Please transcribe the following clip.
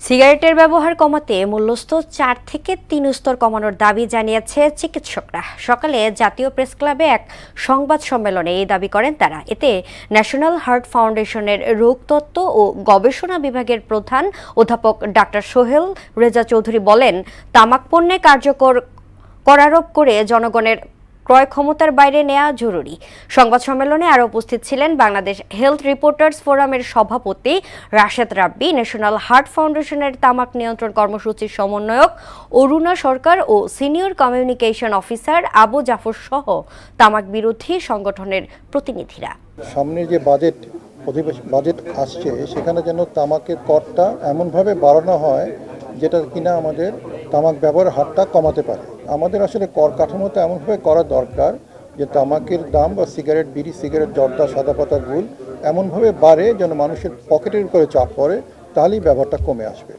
সিগারেটের ব্যবহার কমাতে মূল্যস্থ 4 থেকে 3 স্তর কমানোর দাবি জানিয়েছে চিকিৎসকরা। সকালে জাতীয় প্রেস ক্লাবে এক সংবাদ সম্মেলনে এই দাবি করেন তারা। এতে ন্যাশনাল হার্ট ফাউন্ডেশনের রোগতত্ত্ব ও গবেষণা বিভাগের প্রধান অধ্যাপক ডাক্তার সোহেল রেজা চৌধুরী বলেন, তামাক পণ্যে কার্যকর করারোপ করে জনগণের ক্রয় ক্ষমতার বাইরে নেওয়া জরুরি। সংবাদ সম্মেলনে আরও উপস্থিত ছিলেন বাংলাদেশ হেলথ রিপোর্টার্স ফোরামের সভাপতি রাশেদ রাব্বি, ন্যাশনাল হার্ট ফাউন্ডেশনের তামাক নিয়ন্ত্রণ কর্মসূচির সমন্বয়ক অরুণা সরকার ও senior communication officer Abu Jafar সহ তামাক বিরোধী সংগঠনের প্রতিনিধিরা। সামনে যে বাজেট আসছে সেখানে যেন তামাকের করটা এমনভাবে বাড়ানো হয় যেটা কিনা আমাদের তামাক ব্যবহারের হারটা কমাতে পারে। আমাদের আসলে কর কাঠামোটা এমনভাবে করা দরকার যে তামাকের দাম বা বিড়ি সিগারেট, জর্দা, সাদা পাতা, গুল এমনভাবে বাড়ে যেন মানুষের পকেটের উপরে চাপ পড়ে, তাহলেই ব্যবহারটা কমে আসবে।